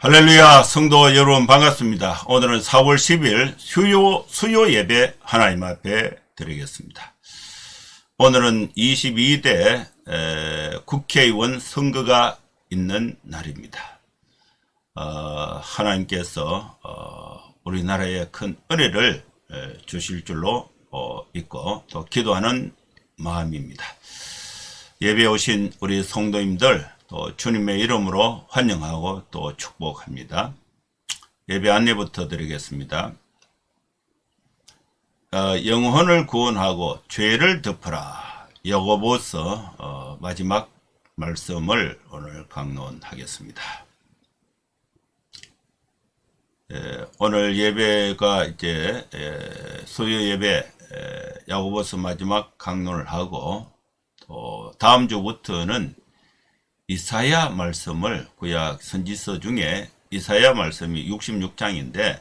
할렐루야, 성도 여러분 반갑습니다. 오늘은 4월 10일 수요 예배 하나님 앞에 드리겠습니다. 오늘은 22대 국회의원 선거가 있는 날입니다. 하나님께서 우리나라에 큰 은혜를 주실 줄로 믿고 또 기도하는 마음입니다. 예배에 오신 우리 성도님들 또 주님의 이름으로 환영하고 또 축복합니다. 예배 안내부터 드리겠습니다. 영혼을 구원하고 죄를 덮으라. 야고보서 마지막 말씀을 오늘 강론하겠습니다. 오늘 예배가 이제 수요 예배 야고보서 마지막 강론을 하고 또 다음 주부터는 이사야 말씀을 구약 선지서 중에 이사야 말씀이 66장인데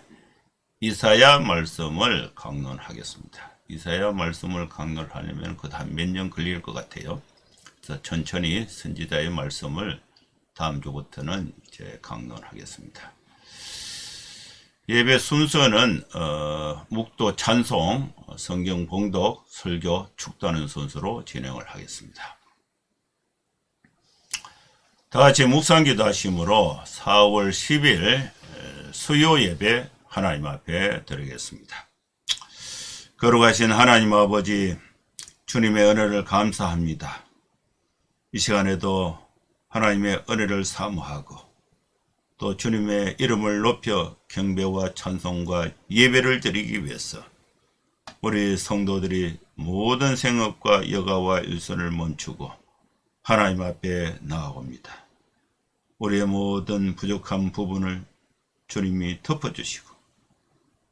이사야 말씀을 강론하겠습니다. 이사야 말씀을 강론하려면 그 다음 몇 년 걸릴 것 같아요. 그래서 천천히 선지자의 말씀을 다음 주부터는 이제 강론하겠습니다. 예배 순서는 묵도 찬송, 성경 봉독, 설교, 축도하는 순서로 진행을 하겠습니다. 다같이 묵상기도 하심으로 4월 10일 수요 예배 하나님 앞에 드리겠습니다. 거룩하신 하나님 아버지, 주님의 은혜를 감사합니다. 이 시간에도 하나님의 은혜를 사모하고 또 주님의 이름을 높여 경배와 찬송과 예배를 드리기 위해서 우리 성도들이 모든 생업과 여가와 일손을 멈추고 하나님 앞에 나아옵니다. 우리의 모든 부족한 부분을 주님이 덮어주시고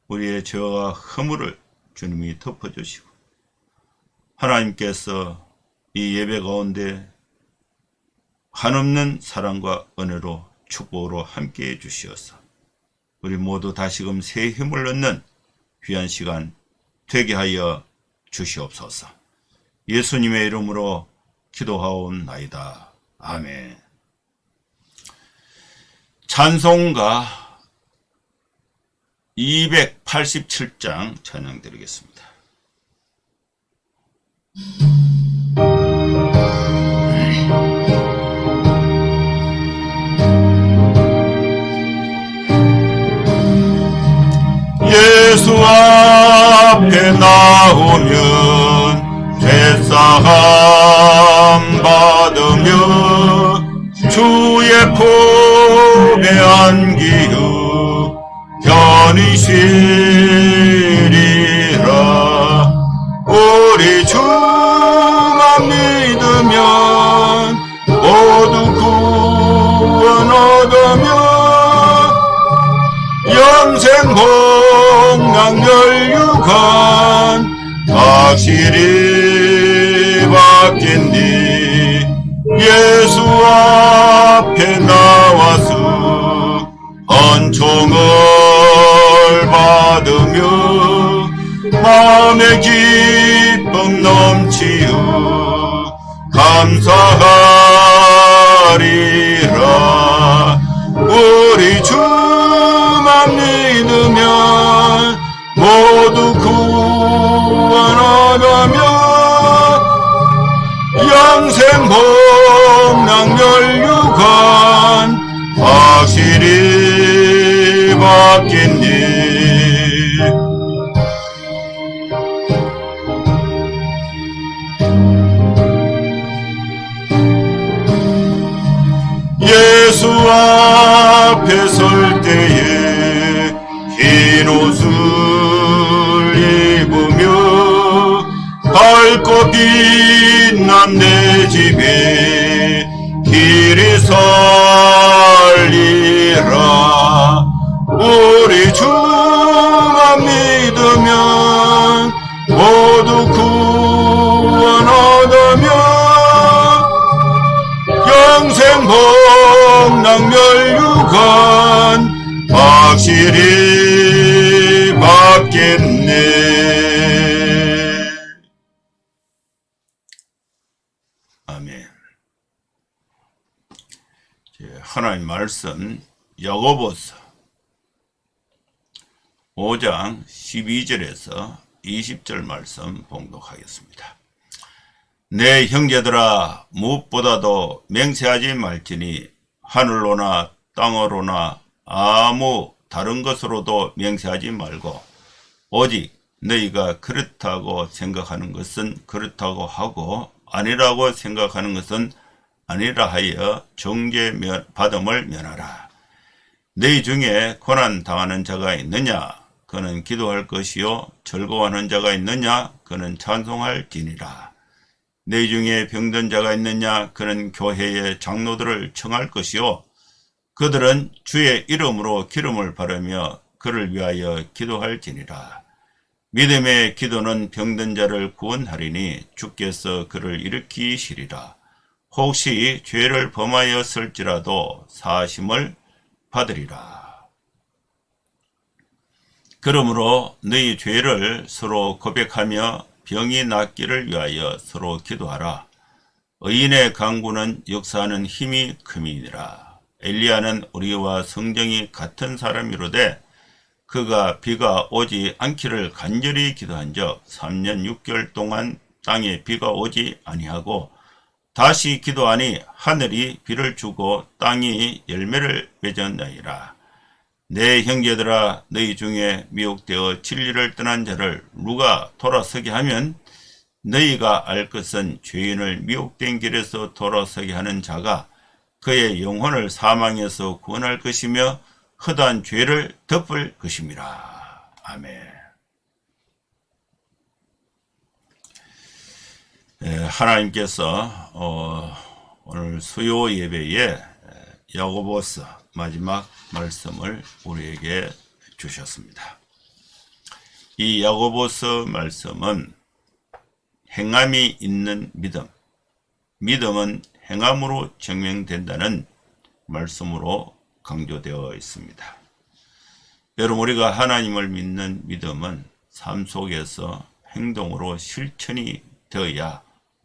우리의 죄와 허물을 주님이 덮어주시고 하나님께서 이 예배 가운데 한없는 사랑과 은혜로 축복으로 함께해 주시어서 우리 모두 다시금 새 힘을 얻는 귀한 시간 되게 하여 주시옵소서. 예수님의 이름으로 기도하옵나이다. 아멘. 찬송가 287장 찬양 드리겠습니다. 예수 앞에 나오면 죄사함 받으며 주의 품에 안기어 편히 쉬리라. 우리 주만 믿으면 모두 구원 얻으며 영생 복락 멸류관 확실히 바뀐디. 예수 앞에 나와서 헌총을 받으며 마음의 기쁨 넘치어 감사하리라. 우리 주만 믿으면 모두 구원 얻으며 영생 복락 멸류관 확실히 바뀐디. 예수 앞에 설 때에 흰 옷을 입으며 밝고 빛난 내 집에 길이 설리라. 우리 주만 믿으면 모두 구원 얻으며 영생 복락 멸류관 확실히 받겠네. 아멘. 하나님 말씀 야고보서 5장 12절에서 20절 말씀 봉독하겠습니다. 내 형제들아, 무엇보다도 맹세하지 말지니 하늘로나 땅으로나 아무 다른 것으로도 맹세하지 말고 오직 너희가 그렇다고 생각하는 것은 그렇다고 하고 아니라고 생각하는 것은 아니라 하여 정죄 받음을 면하라. 너희 중에 고난 당하는 자가 있느냐? 그는 기도할 것이요. 즐거워하는 자가 있느냐? 그는 찬송할지니라. 너희 중에 병든 자가 있느냐? 그는 교회의 장로들을 청할 것이요. 그들은 주의 이름으로 기름을 바르며 그를 위하여 기도할지니라. 믿음의 기도는 병든 자를 구원하리니 주께서 그를 일으키시리라. 혹시 죄를 범하였을지라도 사하심을 받으리라. 그러므로 너희 죄를 서로 고백하며 병이 낫기를 위하여 서로 기도하라. 의인의 간구는 역사하는 힘이 큼이니라. 엘리야는 우리와 성정이 같은 사람이로되 그가 비가 오지 않기를 간절히 기도한적 3년 6개월 동안 땅에 비가 오지 아니하고 다시 기도하니 하늘이 비를 주고 땅이 열매를 맺었나이라. 내 형제들아, 너희 중에 미혹되어 진리를 떠난 자를 누가 돌아서게 하면 너희가 알 것은 죄인을 미혹된 길에서 돌아서게 하는 자가 그의 영혼을 사망에서 구원할 것이며 허다한 죄를 덮을 것임이라. 아멘. 하나님께서 오늘 수요 예배에 야고보서 마지막 말씀을 우리에게 주셨습니다. 이 야고보서 말씀은 행함이 있는 믿음, 믿음은 행함으로 증명된다는 말씀으로 강조되어 있습니다. 여러분, 우리가 하나님을 믿는 믿음은 삶 속에서 행동으로 실천이 되어야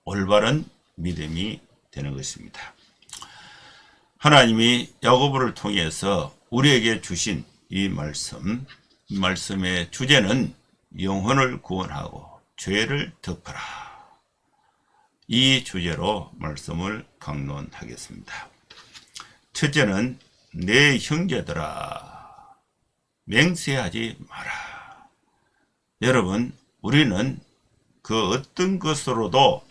올바른 믿음이 되는 것입니다. 하나님이 야고보를 통해서 우리에게 주신 이 말씀의 주제는 영혼을 구원하고 죄를 덮어라. 이 주제로 말씀을 강론하겠습니다. 첫째는 내 형제들아, 맹세하지 마라. 여러분, 우리는 그 어떤 것으로도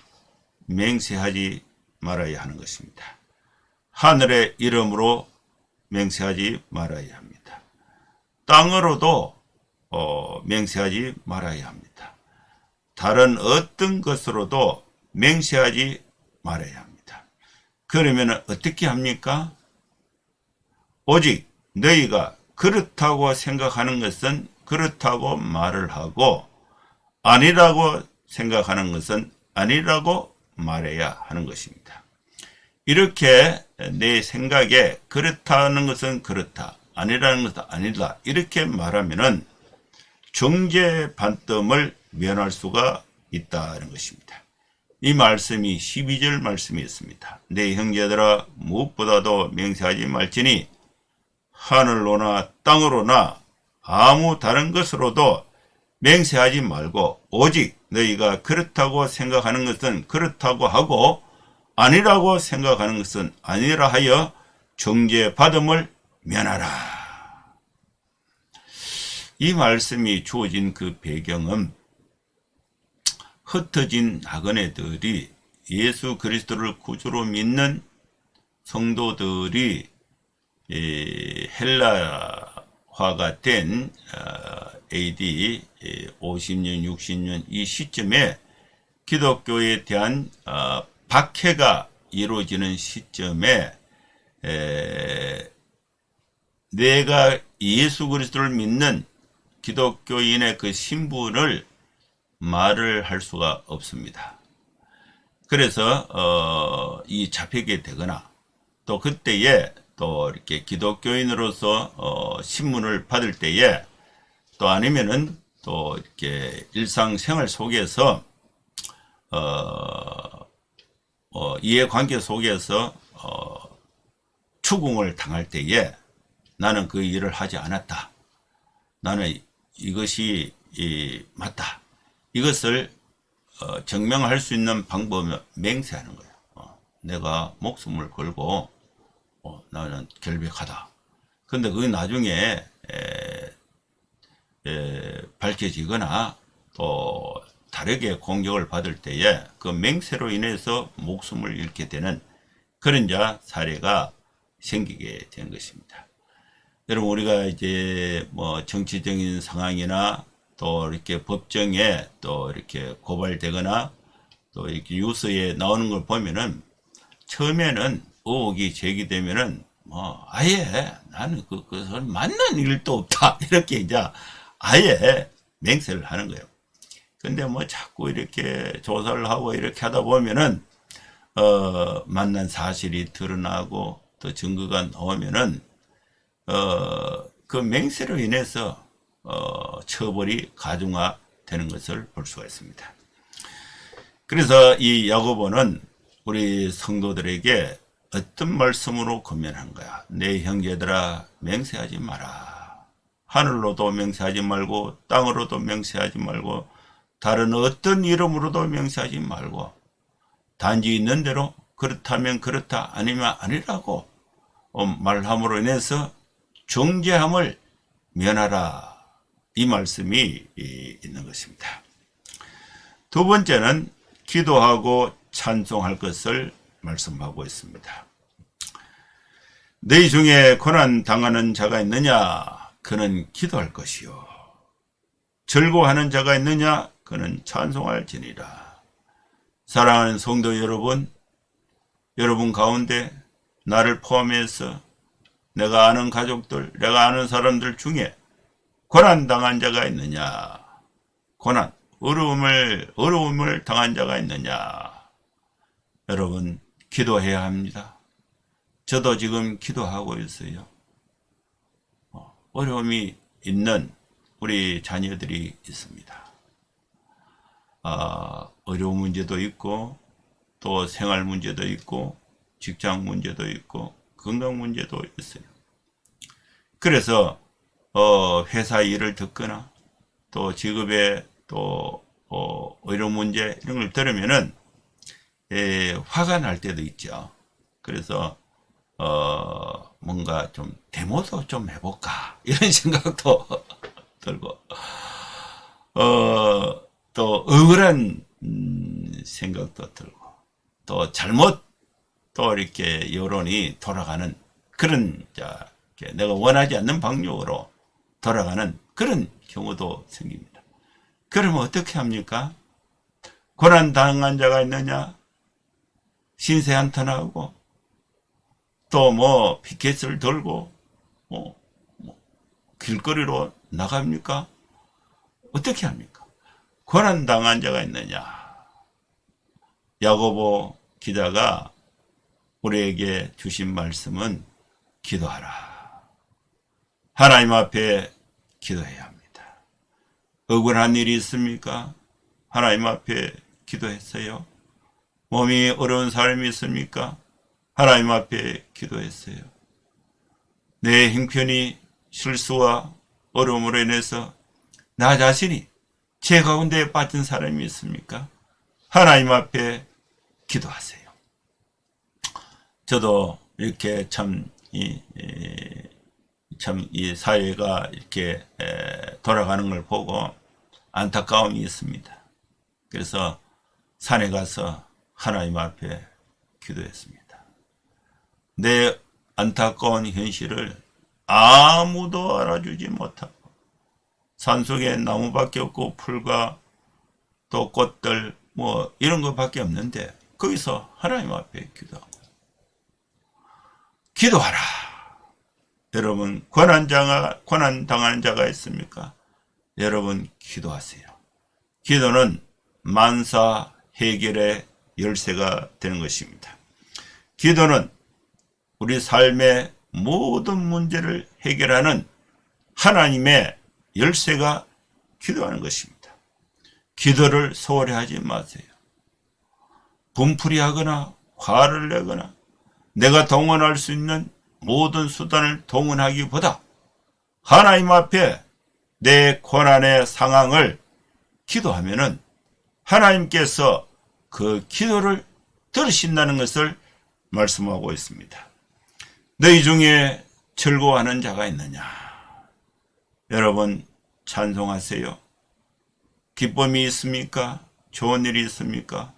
맹세하지 말아야 하는 것입니다. 하늘의 이름으로 맹세하지 말아야 합니다. 땅으로도 맹세하지 말아야 합니다. 다른 어떤 것으로도 맹세하지 말아야 합니다. 그러면 어떻게 합니까? 오직 너희가 그렇다고 생각하는 것은 그렇다고 말을 하고 아니라고 생각하는 것은 아니라고 말해야 하는 것입니다. 이렇게 내 생각에 그렇다는 것은 그렇다, 아니라는 것은 아니다, 이렇게 말하면은 정죄 받음을 면할 수가 있다는 것입니다. 이 말씀이 12절 말씀이었습니다. 내 형제들아, 무엇보다도 맹세하지 말지니 하늘로나 땅으로나 아무 다른 것으로도 맹세하지 말고 오직 너희가 그렇다고 생각하는 것은 그렇다고 하고 아니라고 생각하는 것은 아니라 하여 정죄 받음을 면하라. 이 말씀이 주어진 그 배경은 흩어진 나그네들이 예수 그리스도를 구주로 믿는 성도들이 헬라화가 된 AD 50년, 60년 이 시점에 기독교에 대한 박해가 이루어지는 시점에 내가 예수 그리스도를 믿는 기독교인의 그 신분을 말을 할 수가 없습니다. 그래서 이 잡히게 되거나 또 그때에 또 이렇게 기독교인으로서 신문을 받을 때에 또 아니면은 또 이렇게 일상생활 속에서 이해관계 속에서 추궁을 당할 때에 나는 그 일을 하지 않았다. 나는 이것이 맞다. 이것을 증명할 수 있는 방법은 맹세하는 거예요. 내가 목숨을 걸고 나는 결백하다. 근데 그게 나중에 밝혀지거나 또 다르게 공격을 받을 때에 그 맹세로 인해서 목숨을 잃게 되는 그런 사례가 생기게 된 것입니다. 여러분, 우리가 이제 뭐 정치적인 상황이나 또 이렇게 법정에 또 이렇게 고발되거나 또 이렇게 뉴스에 나오는 걸 보면은 처음에는 의혹이 제기되면은 뭐 아예 나는 그것은 맞는 일도 없다 이렇게 이제 아예 맹세를 하는 거예요. 근데 뭐 자꾸 이렇게 조사를 하고 이렇게 하다 보면은 만난 사실이 드러나고 또 증거가 나오면은 그 맹세로 인해서 처벌이 가중화되는 것을 볼 수가 있습니다. 그래서 이 야고보는 우리 성도들에게 어떤 말씀으로 권면한 거야. 내 형제들아, 맹세하지 마라. 하늘로도 맹세하지 말고 땅으로도 맹세하지 말고 다른 어떤 이름으로도 맹세하지 말고 단지 있는 대로 그렇다면 그렇다 아니면 아니라고 말함으로 인해서 정죄함을 면하라. 이 말씀이 있는 것입니다. 두 번째는 기도하고 찬송할 것을 말씀하고 있습니다. 너희 중에 고난 당하는 자가 있느냐? 그는 기도할 것이요. 즐거워하는 자가 있느냐? 그는 찬송할지니라. 사랑하는 성도 여러분, 여러분 가운데 나를 포함해서 내가 아는 가족들, 내가 아는 사람들 중에 고난 당한 자가 있느냐? 고난, 어려움을 당한 자가 있느냐? 여러분, 기도해야 합니다. 저도 지금 기도하고 있어요. 어려움이 있는 우리 자녀들이 있습니다. 어려운 문제도 있고 또 생활 문제도 있고 직장 문제도 있고 건강 문제도 있어요. 그래서 회사 일을 듣거나 또 직업에 또 어려운 문제 이런 걸 들으면은 화가 날 때도 있죠. 그래서 뭔가 좀 데모도 좀 해볼까 이런 생각도 들고 또 억울한 생각도 들고 또 잘못 또 이렇게 여론이 돌아가는 그런 내가 원하지 않는 방향으로 돌아가는 그런 경우도 생깁니다. 그러면 어떻게 합니까? 고난 당한 자가 있느냐? 신세 한탄하고 또 뭐 피켓을 들고 길거리로 나갑니까? 어떻게 합니까? 고난 당한 자가 있느냐? 야고보 기자가 우리에게 주신 말씀은 기도하라. 하나님 앞에 기도해야 합니다. 억울한 일이 있습니까? 하나님 앞에 기도했어요. 몸이 어려운 사람이 있습니까? 하나님 앞에 기도했어요. 내 형편이 실수와 어려움으로 인해서 나 자신이 죄 가운데 빠진 사람이 있습니까? 하나님 앞에 기도하세요. 저도 이렇게 이 사회가 이렇게 돌아가는 걸 보고 안타까움이 있습니다. 그래서 산에 가서 하나님 앞에 기도했습니다. 내 안타까운 현실을 아무도 알아주지 못하고 산속에 나무밖에 없고 풀과 또 꽃들 뭐 이런 것밖에 없는데 거기서 하나님 앞에 기도하고 기도하라. 여러분 고난 당하는 자가 있습니까? 여러분 기도하세요. 기도는 만사 해결의 열쇠가 되는 것입니다. 기도는 우리 삶의 모든 문제를 해결하는 하나님의 열쇠가 기도하는 것입니다. 기도를 소홀히 하지 마세요. 분풀이 하거나 화를 내거나 내가 동원할 수 있는 모든 수단을 동원하기보다 하나님 앞에 내 고난의 상황을 기도하면은 하나님께서 그 기도를 들으신다는 것을 말씀하고 있습니다. 너희 중에 즐거워하는 자가 있느냐? 여러분 찬송하세요. 기쁨이 있습니까? 좋은 일이 있습니까?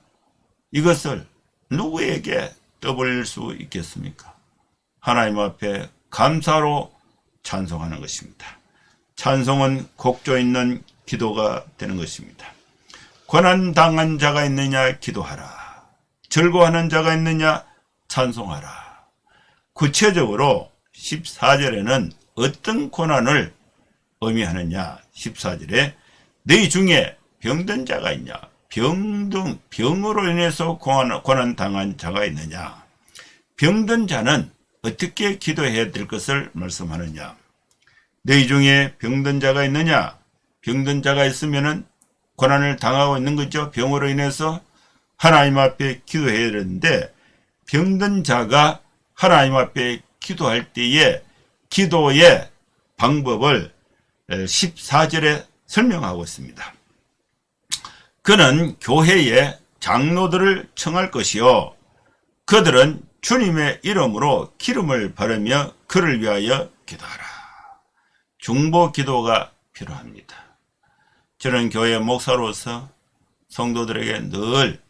이것을 누구에게 떠벌릴 수 있겠습니까? 하나님 앞에 감사로 찬송하는 것입니다. 찬송은 곡조 있는 기도가 되는 것입니다. 고난당한 자가 있느냐? 기도하라. 즐거워하는 자가 있느냐? 찬송하라. 구체적으로 14절에는 어떤 고난을 의미하느냐? 14절에 너희 중에 병든 자가 있냐? 병으로 인해서 고난당한 자가 있느냐? 병든 자는 어떻게 기도해야 될 것을 말씀하느냐? 너희 중에 병든 자가 있느냐? 병든 자가 있으면은 고난을 당하고 있는 거죠. 병으로 인해서 하나님 앞에 기도해야 되는데, 병든 자가 하나님 앞에 기도할 때에 기도의 방법을 14절에 설명하고 있습니다. 그는 교회의 장로들을 청할 것이요 그들은 주님의 이름으로 기름을 바르며 그를 위하여 기도하라. 중보 기도가 필요합니다. 저는 교회 목사로서 성도들에게 늘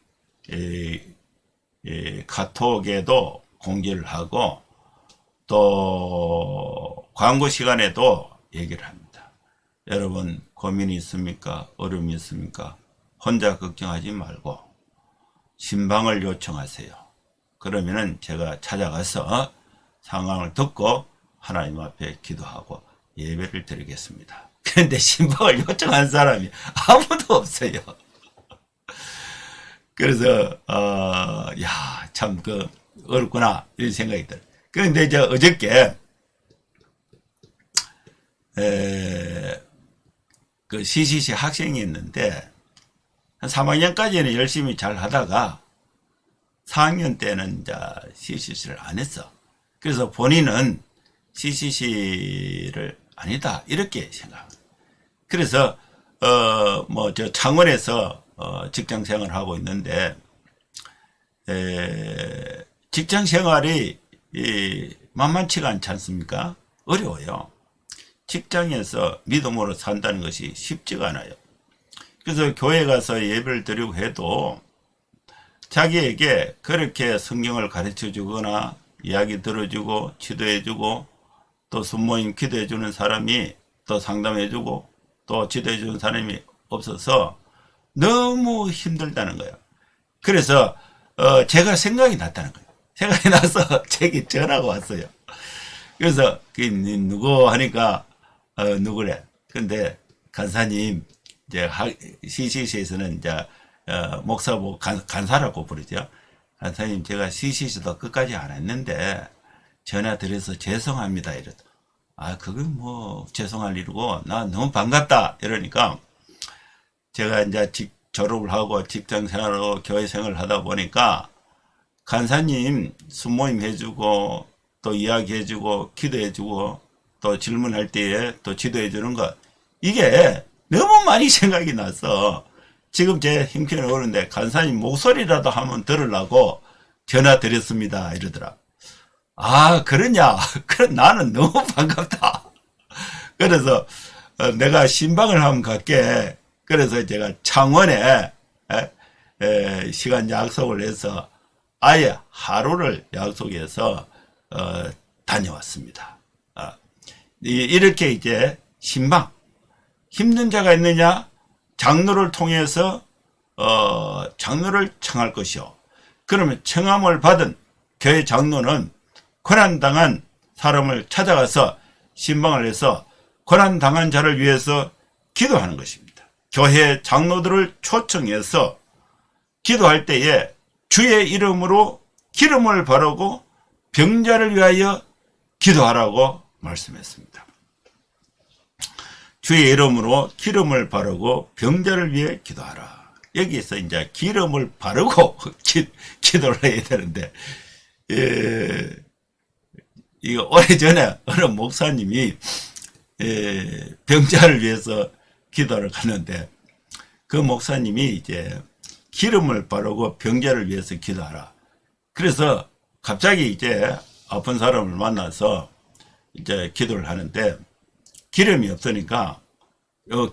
카톡에도 공지를 하고 또 광고 시간에도 얘기를 합니다. 여러분 고민이 있습니까? 어려움이 있습니까? 혼자 걱정하지 말고 신방을 요청하세요. 그러면은 제가 찾아가서 상황을 듣고 하나님 앞에 기도하고 예배를 드리겠습니다. 그런데 신방을 요청한 사람이 아무도 없어요. 그래서 참 어렵구나 이런 생각이 들어요. 그런데 어저께 그 CCC 학생이 있는데 한 3학년까지는 열심히 잘 하다가 4학년 때는 이제 CCC를 안 했어. 그래서 본인은 CCC를 아니다 이렇게 생각합니다. 그래서 저 창원에서 직장 생활을 하고 있는데 직장 생활이 만만치가 않지 않습니까? 어려워요. 직장에서 믿음으로 산다는 것이 쉽지가 않아요. 그래서 교회 가서 예배를 드리고 해도 자기에게 그렇게 성경을 가르쳐 주거나 이야기 들어주고 지도해 주고 또 순모임 기도해 주는 사람이 또 상담해 주고 또 지도해 주는 사람이 없어서 너무 힘들다는 거예요. 그래서 제가 생각이 났다는 거예요. 생각이 나서 제게 전화가 왔어요. 그래서 누구 하니까 누구래. 근데 간사님 이제 CCC에서는 이제 목사보 간사라고 부르죠. 간사님 제가 CCC도 끝까지 안 했는데 전화 드려서 죄송합니다 이러다. 그건 뭐 죄송할 일이고 나 너무 반갑다 이러니까 제가 이제 졸업을 하고 직장 생활하고 교회 생활을 하다 보니까 간사님 순모임 해주고 또 이야기 해주고 기도해주고 또 질문할 때에 또 지도해주는 것 이게 너무 많이 생각이 나서 지금 제 형편이 오는데 간사님 목소리라도 한번 들으려고 전화 드렸습니다 이러더라. 그러냐? 그럼 나는 너무 반갑다. 그래서 내가 신방을 한번 갈게. 그래서 제가 창원에 시간 약속을 해서 아예 하루를 약속해서 다녀왔습니다. 이렇게 이제 신방 힘든 자가 있느냐? 장로를 통해서 장로를 청할 것이요. 그러면 청함을 받은 교회 장로는 고난당한 사람을 찾아가서 신방을 해서 고난당한 자를 위해서 기도하는 것입니다. 교회 장로들을 초청해서 기도할 때에 주의 이름으로 기름을 바르고 병자를 위하여 기도하라고 말씀했습니다. 주의 이름으로 기름을 바르고 병자를 위해 기도하라. 여기에서 이제 기름을 바르고 기도를 해야 되는데 이거 오래전에 어느 목사님이 병자를 위해서 기도를 하는데 그 목사님이 이제 기름을 바르고 병자를 위해서 기도하라. 그래서 갑자기 이제 아픈 사람을 만나서 이제 기도를 하는데 기름이 없으니까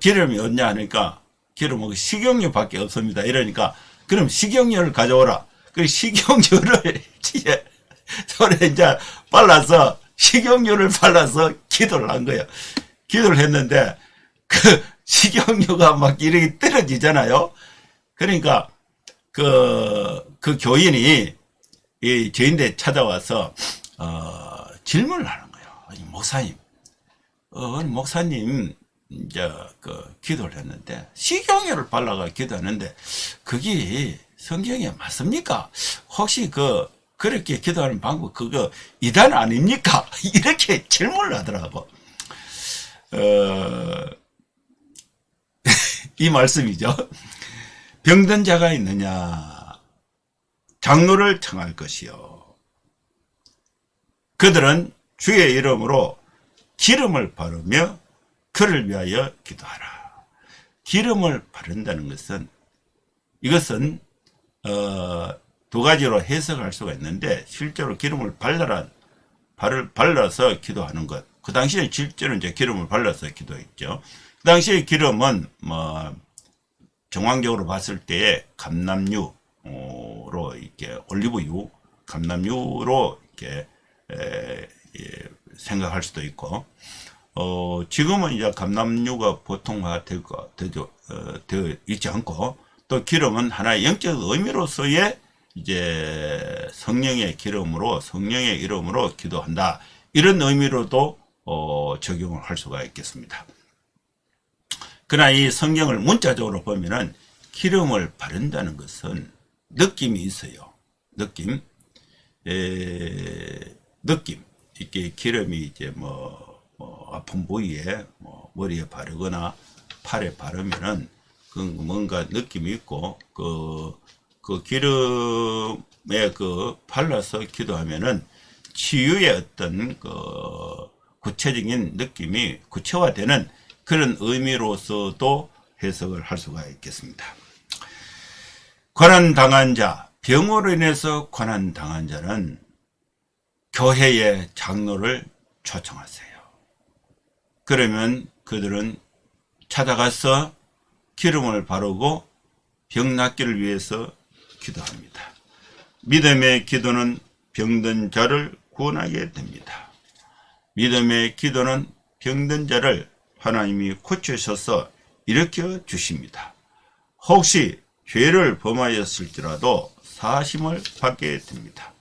기름이 없냐 하니까 기름은 식용유밖에 없습니다. 이러니까 그럼 식용유를 가져오라. 그 식용유를 손에 이제 발라서 식용유를 발라서 기도를 한 거예요. 기도를 했는데 그 식용유가 막 이렇게 떨어지잖아요. 그러니까 그 교인이 이 저인데 찾아와서 질문을 하는 거예요. 아니, 목사님 이제 기도를 했는데 식용유를 발라가 기도하는데 그게 성경에 맞습니까? 혹시 그렇게 기도하는 방법 그거 이단 아닙니까? 이렇게 질문을 하더라고. 이 말씀이죠. 병든 자가 있느냐? 장로를 청할 것이요. 그들은 주의 이름으로 기름을 바르며 그를 위하여 기도하라. 기름을 바른다는 것은 이것은 두 가지로 해석할 수가 있는데 실제로 기름을 발라서 기도하는 것. 그 당시에 실제로 이제 기름을 발라서 기도했죠. 그 당시에 기름은 정황적으로 봤을 때에 감람유로 이렇게 올리브유, 감람유로 이렇게 생각할 수도 있고, 지금은 이제 감람유가 보통화되어 있지 않고, 또 기름은 하나의 영적 의미로서의 이제 성령의 기름으로, 성령의 이름으로 기도한다. 이런 의미로도 적용을 할 수가 있겠습니다. 그러나 이 성경을 문자적으로 보면은 기름을 바른다는 것은 느낌이 있어요. 느낌. 이렇게 기름이 이제 아픈 부위에 머리에 바르거나 팔에 바르면은 뭔가 느낌이 있고 그 기름에 발라서 기도하면은 치유의 어떤 구체적인 느낌이 구체화되는 그런 의미로서도 해석을 할 수가 있겠습니다. 고난당한 자, 병으로 인해서 고난당한 자는 교회의 장로를 초청하세요. 그러면 그들은 찾아가서 기름을 바르고 병 낫기를 위해서 기도합니다. 믿음의 기도는 병든 자를 구원하게 됩니다. 믿음의 기도는 병든 자를 하나님이 고치셔서 일으켜 주십니다. 혹시 죄를 범하였을지라도 사하심을 받게 됩니다.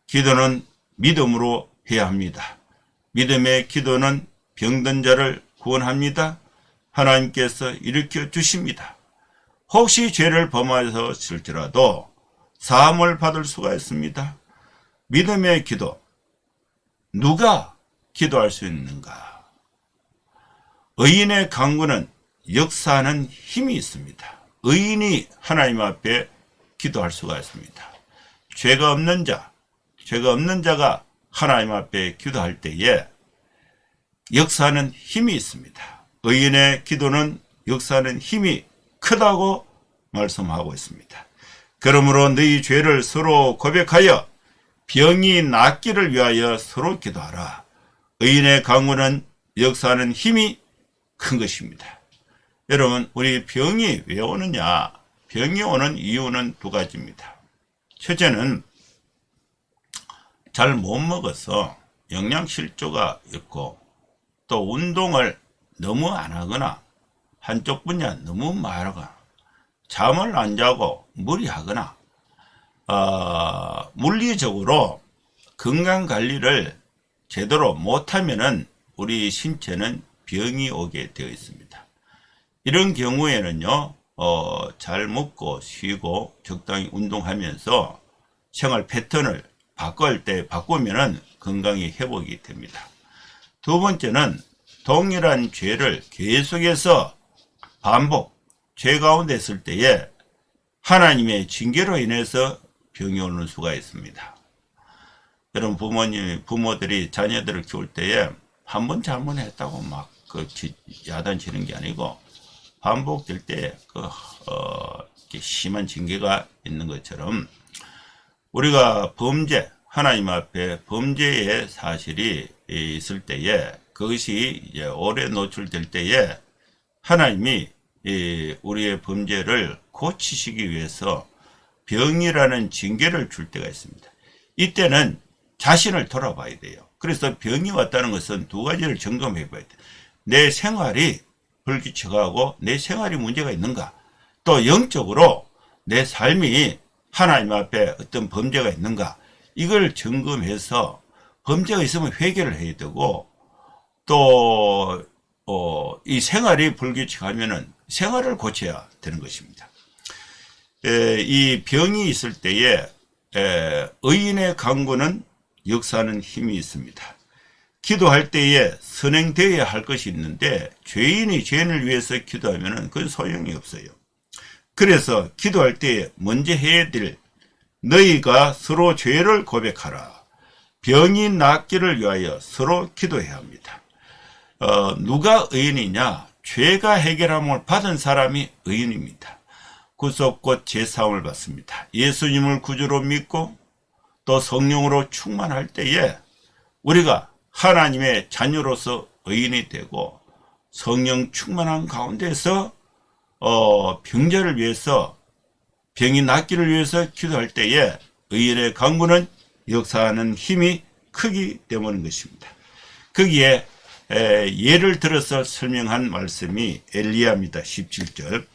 기도는 믿음으로 해야 합니다. 믿음의 기도는 병든 자를 구원합니다. 하나님께서 일으켜 주십니다. 혹시 죄를 범하였을지라도 사함을 받을 수가 있습니다. 믿음의 기도, 누가 기도할 수 있는가? 의인의 간구는 역사하는 힘이 있습니다. 의인이 하나님 앞에 기도할 수가 있습니다. 죄가 없는 자가 하나님 앞에 기도할 때에 역사하는 힘이 있습니다. 의인의 기도는 역사하는 힘이 크다고 말씀하고 있습니다. 그러므로 너희 죄를 서로 고백하여 병이 낫기를 위하여 서로 기도하라. 의인의 강구는 역사하는 힘이 큰 것입니다. 여러분, 우리 병이 왜 오느냐? 병이 오는 이유는 두 가지입니다. 첫째는 잘 못 먹어서 영양실조가 있고, 또 운동을 너무 안 하거나 한쪽 분야 너무 말하거나 잠을 안 자고 무리하거나 물리적으로 건강관리를 제대로 못하면은 우리 신체는 병이 오게 되어 있습니다. 이런 경우에는요, 잘 먹고 쉬고 적당히 운동하면서 생활 패턴을 바꾸면은 건강이 회복이 됩니다. 두 번째는 동일한 죄를 계속해서 죄 가운데 있을 때에 하나님의 징계로 인해서 병이 오는 수가 있습니다. 여러분 부모들이 자녀들을 키울 때에 한 번 잘못했다고 막 야단치는 게 아니고 반복될 때 심한 징계가 있는 것처럼 우리가 하나님 앞에 범죄의 사실이 있을 때에 그것이 이제 오래 노출될 때에 하나님이 우리의 범죄를 고치시기 위해서 병이라는 징계를 줄 때가 있습니다. 이때는 자신을 돌아봐야 돼요. 그래서 병이 왔다는 것은 두 가지를 점검해 봐야 돼요. 내 생활이 불규칙하고 내 생활이 문제가 있는가, 또 영적으로 내 삶이 하나님 앞에 어떤 범죄가 있는가, 이걸 점검해서 범죄가 있으면 회개를 해야 되고, 또 이 생활이 불규칙하면은 생활을 고쳐야 되는 것입니다. 이 병이 있을 때에 의인의 강구는 역사하는 힘이 있습니다. 기도할 때에 선행되어야 할 것이 있는데 죄인이 죄인을 위해서 기도하면 그건 소용이 없어요. 그래서 기도할 때에 먼저 해야 될 너희가 서로 죄를 고백하라. 병이 낫기를 위하여 서로 기도해야 합니다. 누가 의인이냐? 죄가 해결함을 받은 사람이 의인입니다. 구속 곧 제사함을 받습니다. 예수님을 구주로 믿고 또 성령으로 충만할 때에 우리가 하나님의 자녀로서 의인이 되고 성령 충만한 가운데서 병자를 위해서 병이 낫기를 위해서 기도할 때에 의인의 강구는 역사하는 힘이 크기 때문인 것입니다. 거기에 예를 들어서 설명한 말씀이 엘리야입니다. 17절.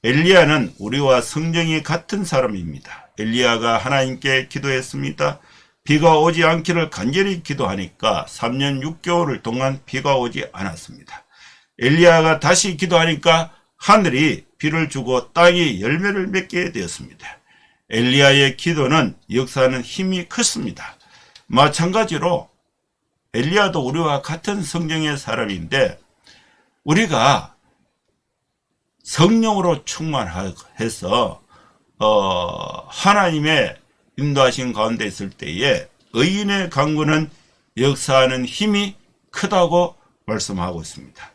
엘리야는 우리와 성정이 같은 사람입니다. 엘리야가 하나님께 기도했습니다. 비가 오지 않기를 간절히 기도하니까 3년 6개월 동안 비가 오지 않았습니다. 엘리야가 다시 기도하니까 하늘이 비를 주고 땅이 열매를 맺게 되었습니다. 엘리야의 기도는 역사하는 힘이 컸습니다. 마찬가지로 엘리야도 우리와 같은 성정의 사람인데 우리가 성령으로 충만해서 하나님의 인도하신 가운데 있을 때에 의인의 강구는 역사하는 힘이 크다고 말씀하고 있습니다.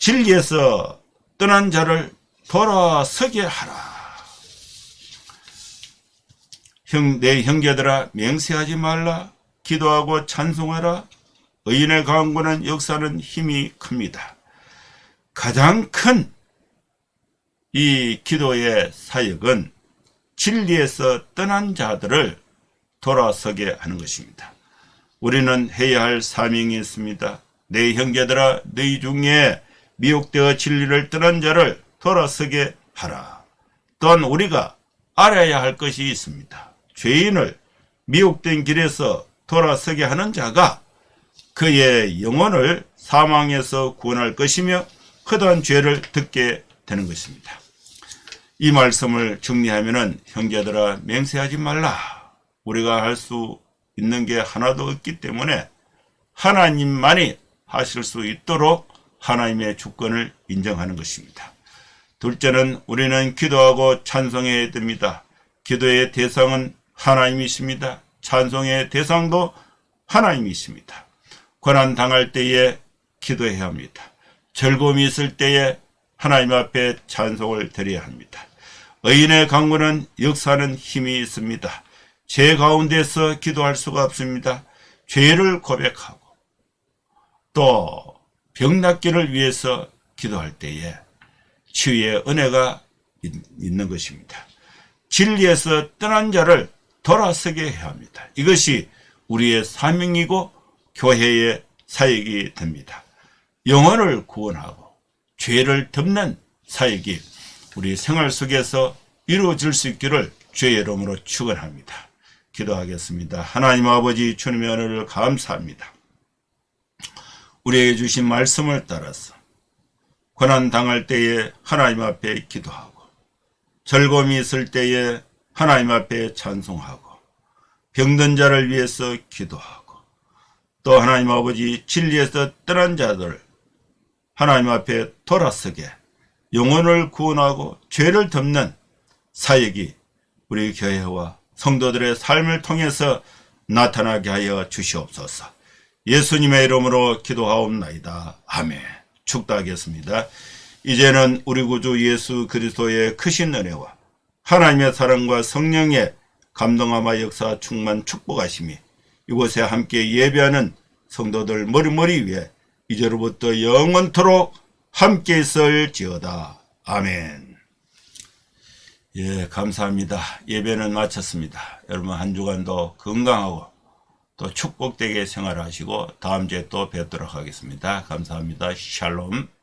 진리에서 떠난 자를 돌아서게 하라. 내 형제들아 맹세하지 말라. 기도하고 찬송하라. 의인의 강구는 역사하는 힘이 큽니다. 가장 큰 이 기도의 사역은 진리에서 떠난 자들을 돌아서게 하는 것입니다. 우리는 해야 할 사명이 있습니다. 내 형제들아 너희 중에 미혹되어 진리를 떠난 자를 돌아서게 하라. 또한 우리가 알아야 할 것이 있습니다. 죄인을 미혹된 길에서 돌아서게 하는 자가 그의 영혼을 사망에서 구원할 것이며 허다한 죄를 덮게 되는 것입니다. 이 말씀을 정리하면은 형제들아 맹세하지 말라. 우리가 할 수 있는 게 하나도 없기 때문에 하나님만이 하실 수 있도록 하나님의 주권을 인정하는 것입니다. 둘째는 우리는 기도하고 찬송해야 됩니다. 기도의 대상은 하나님이십니다. 찬송의 대상도 하나님이십니다. 고난 당할 때에 기도해야 합니다. 즐거움이 있을 때에 하나님 앞에 찬송을 드려야 합니다. 의인의 강구는 역사하는 힘이 있습니다. 죄 가운데서 기도할 수가 없습니다. 죄를 고백하고 또 병낫기를 위해서 기도할 때에 치유의 은혜가 있는 것입니다. 진리에서 떠난 자를 돌아서게 해야 합니다. 이것이 우리의 사명이고 교회의 사역이 됩니다. 영혼을 구원하고 죄를 덮는 사역이 우리 생활 속에서 이루어질 수 있기를 주의 이름으로 축원합니다. 기도하겠습니다. 하나님 아버지 주님의 은혜를 감사합니다. 우리에게 주신 말씀을 따라서 고난 당할 때에 하나님 앞에 기도하고 즐거움이 있을 때에 하나님 앞에 찬송하고 병든 자를 위해서 기도하고 또 하나님 아버지 진리에서 떠난 자들 하나님 앞에 돌아서게 영혼을 구원하고 죄를 덮는 사역이 우리 교회와 성도들의 삶을 통해서 나타나게 하여 주시옵소서. 예수님의 이름으로 기도하옵나이다. 아멘. 축도하겠습니다. 이제는 우리 구주 예수 그리스도의 크신 은혜와 하나님의 사랑과 성령의 감동함과 역사 충만 축복하심이 이곳에 함께 예배하는 성도들 머리 위에 이제로부터 영원토록 함께 있을지어다. 아멘. 예, 감사합니다. 예배는 마쳤습니다. 여러분 한 주간도 건강하고 또 축복되게 생활하시고 다음 주에 또 뵙도록 하겠습니다. 감사합니다. 샬롬.